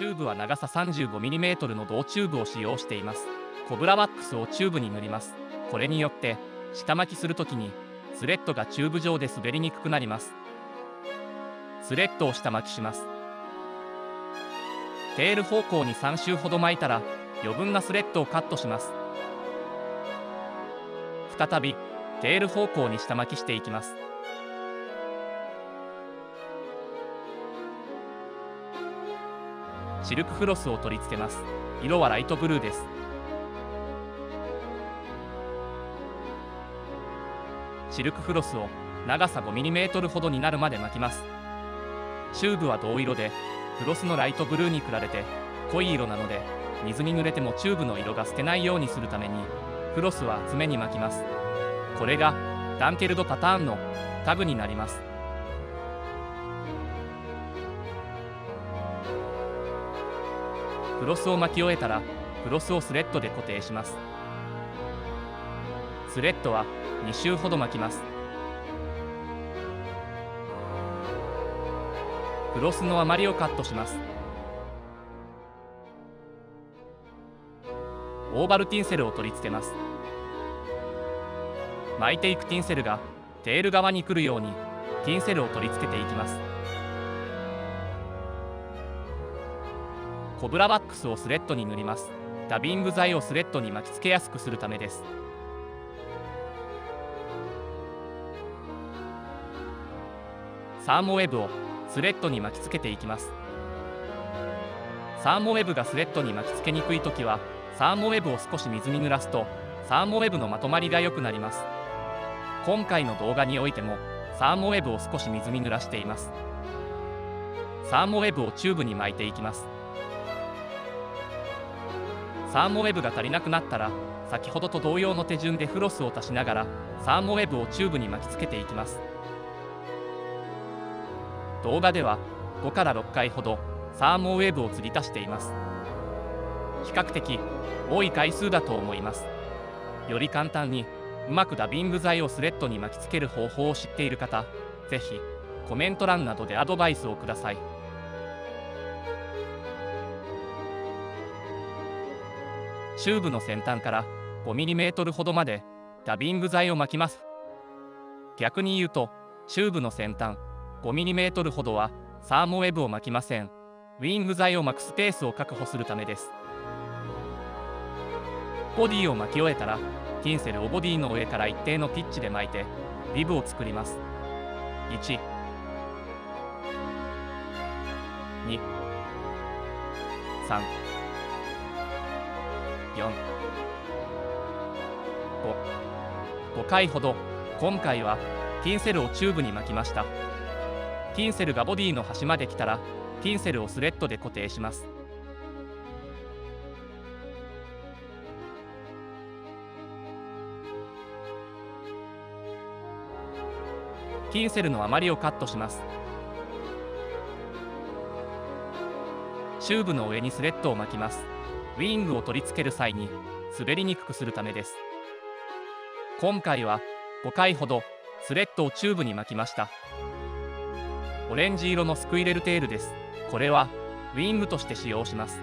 チューブは長さ 35mm の銅チューブを使用しています。コブラワックスをチューブに塗ります。これによって下巻きするときにスレッドがチューブ上で滑りにくくなります。スレッドを下巻きします。テール方向に3周ほど巻いたら余分なスレッドをカットします。再びテール方向に下巻きしていきます。シルクフロスを取り付けます。色はライトブルーです。シルクフロスを長さ 5mm ほどになるまで巻きます。チューブは銅色でフロスのライトブルーに比べて濃い色なので、水に濡れてもチューブの色が透けないようにするためにフロスは厚めに巻きます。これがダンケルドパターンのタグになります。フロスを巻き終えたらフロスをスレッドで固定します。スレッドは2周ほど巻きます。フロスの余りをカットします。オーバルティンセルを取り付けます。巻いていくティンセルがテール側に来るようにティンセルを取り付けていきます。コブラワックスをスレッドに塗ります。ダビング剤をスレッドに巻きつけやすくするためです。サーモウェブをスレッドに巻きつけていきます。サーモウェブがスレッドに巻きつけにくいときはサーモウェブを少し水に濡らすとサーモウェブのまとまりが良くなります。今回の動画においてもサーモウェブを少し水に濡らしています。サーモウェブをチューブに巻いていきます。サーモウェブが足りなくなったら先ほどと同様の手順でフロスを足しながらサーモウェブをチューブに巻きつけていきます。動画では5から6回ほどサーモウェブを継ぎ足しています。比較的多い回数だと思います。より簡単にうまくダビング剤をスレッドに巻きつける方法を知っている方、ぜひコメント欄などでアドバイスをください。チューブの先端から 5mm ほどまでダビング剤を巻きます。逆に言うとチューブの先端 5mm ほどはサーモウェブを巻きません。ウィング剤を巻くスペースを確保するためです。ボディを巻き終えたらティンセルをボディの上から一定のピッチで巻いてリブを作ります。1、2、3、4、5回ほど。今回はティンセルをチューブに巻きました。ティンセルがボディの端まで来たらティンセルをスレッドで固定します。ティンセルの余りをカットします。チューブの上にスレッドを巻きます。ウィングを取り付ける際に滑りにくくするためです。今回は5回ほどスレッドをチューブに巻きました。オレンジ色のスクイレルテールです。これはウィングとして使用します。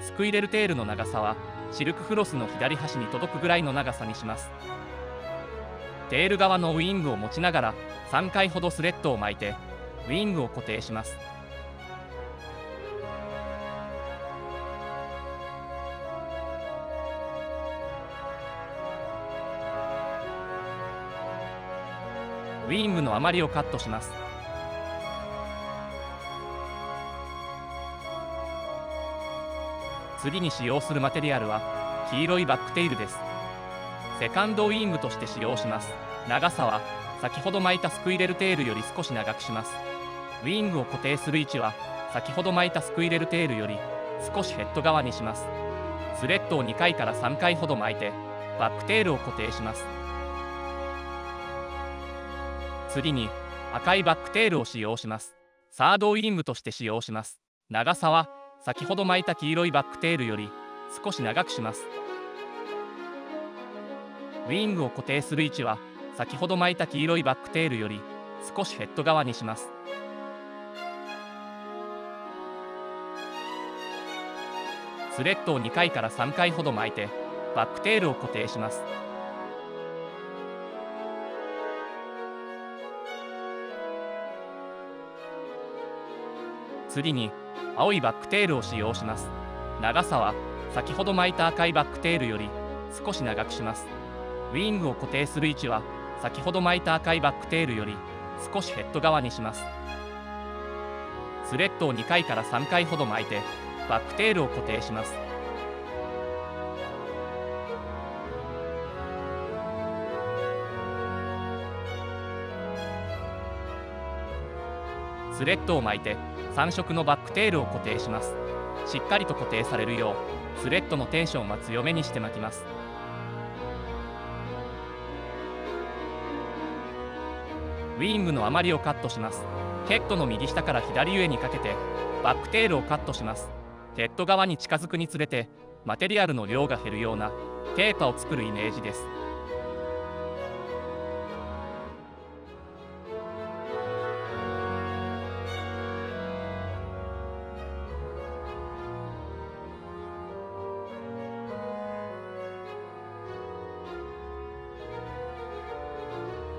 スクイレルテールの長さはシルクフロスの左端に届くぐらいの長さにします。テール側のウィングを持ちながら3回ほどスレッドを巻いてウィングを固定します。ウィングの余りをカットします。次に使用するマテリアルは黄色いバックテールです。セカンドウィングとして使用します。長さは先ほど巻いたスクイレルテールより少し長くします。ウィングを固定する位置は先ほど巻いたスクイレルテールより少しヘッド側にします。スレッドを2回から3回ほど巻いてバックテールを固定します。次に赤いバックテールを使用します。サードウィングとして使用します。長さは先ほど巻いた黄色いバックテールより少し長くします。ウィングを固定する位置は先ほど巻いた黄色いバックテールより少しヘッド側にします。スレッドを2回から3回ほど巻いてバックテールを固定します。次に青いバックテールを使用します。長さは先ほど巻いた赤いバックテールより少し長くします。ウィングを固定する位置は先ほど巻いた赤いバックテールより少しヘッド側にします。スレッドを2回から3回ほど巻いてバックテールを固定します。スレッドを巻いて3色のバックテールを固定します。しっかりと固定されるようスレッドのテンションは強めにして巻きます。ウィングの余りをカットします。ヘッドの右下から左上にかけてバックテールをカットします。ヘッド側に近づくにつれてマテリアルの量が減るようなテーパを作るイメージです。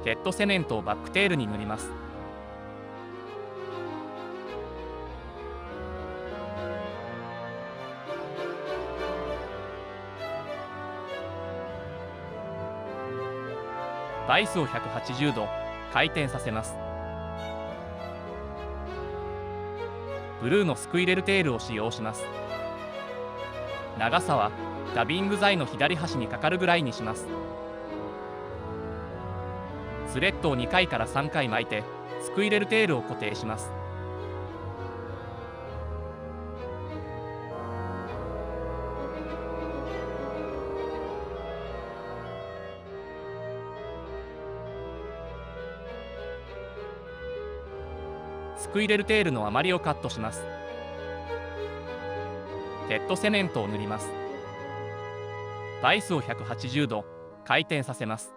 ヘッドセメントをバックテールに塗ります。バイスを180度回転させます。ブルーのスクイレルテールを使用します。長さはダビング材の左端にかかるぐらいにします。スレッドを2回から3回巻いてスクイレルテールを固定します。スクイレルテールの余りをカットします。ヘッドセメントを塗ります。バイスを180度回転させます。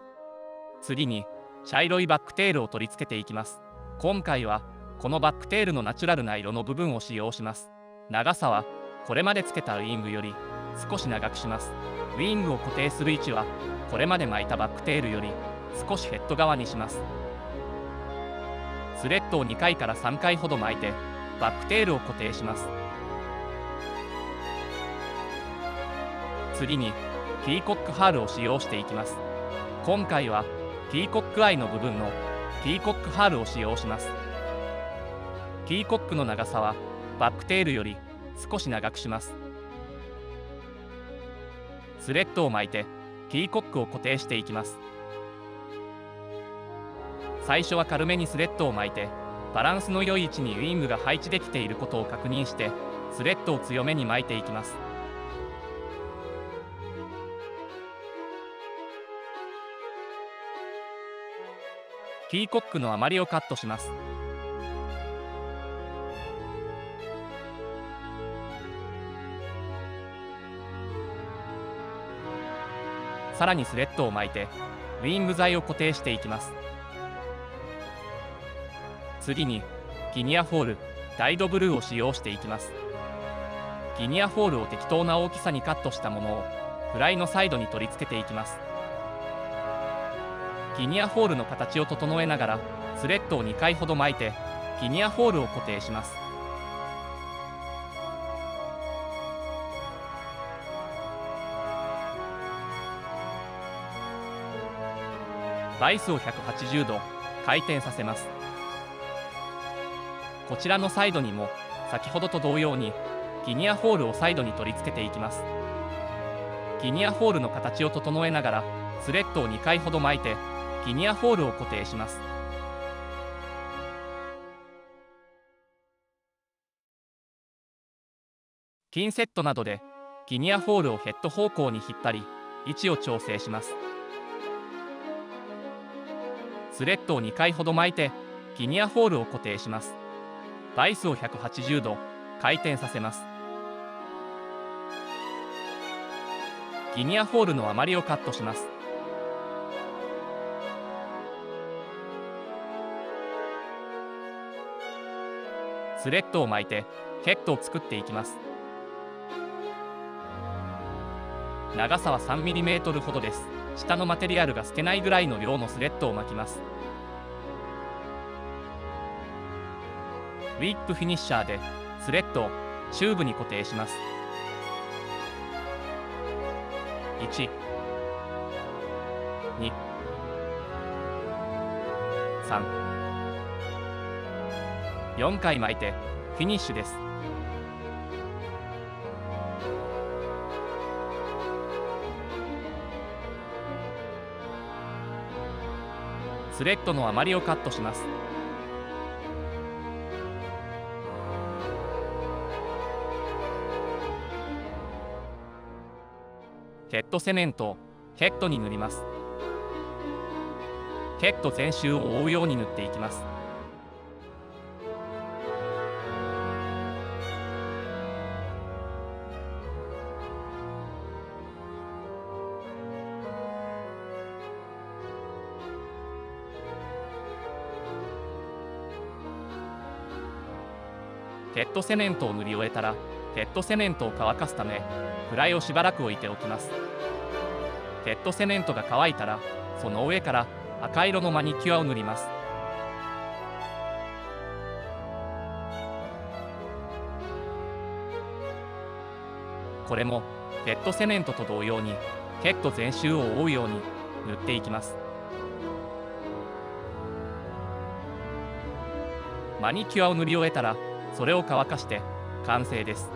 次に茶色いバックテールを取り付けていきます。今回はこのバックテールのナチュラルな色の部分を使用します。長さはこれまでつけたウィングより少し長くします。ウィングを固定する位置はこれまで巻いたバックテールより少しヘッド側にします。スレッドを2回から3回ほど巻いてバックテールを固定します。次にピーコックハールを使用していきます。今回はピーコックアイの部分のピーコックハールを使用します。ピーコックの長さはバックテールより少し長くします。スレッドを巻いてピーコックを固定していきます。最初は軽めにスレッドを巻いてバランスの良い位置にウィングが配置できていることを確認してスレッドを強めに巻いていきます。ピーコックの余りをカットします。さらにスレッドを巻いてウィング材を固定していきます。次にギニアフォールダイドブルーを使用していきます。ギニアフォールを適当な大きさにカットしたものをフライのサイドに取り付けていきます。ギニアフォールの形を整えながらスレッドを2回ほど巻いてギニアフォールを固定します。バイスを180度回転させます。こちらのサイドにも先ほどと同様にギニアフォールをサイドに取り付けていきます。ギニアフォールの形を整えながらスレッドを2回ほど巻いてギニアフォールを固定します。ピンセットなどでギニアホールをヘッド方向に引っ張り位置を調整します。スレッドを2回ほど巻いてギニアホールを固定します。バイスを180度回転させます。ギニアホールの余りをカットします。スレッドを巻いてヘッドを作っていきます。長さは 3mm ほどです。下のマテリアルが捨てないぐらいの量のスレッドを巻きます。ウィップフィニッシャーでスレッドをチューブに固定します。1、2、3、4回巻いてフィニッシュです。スレッドの余りをカットします。ヘッドセメントをヘッドに塗ります。ヘッド全周を覆うように塗っていきます。ヘッドセメントを塗り終えたらヘッドセメントを乾かすためフライをしばらく置いておきます。ヘッドセメントが乾いたらその上から赤色のマニキュアを塗ります。これもヘッドセメントと同様にヘッド全周を覆うように塗っていきます。マニキュアを塗り終えたらそれを乾かして完成です。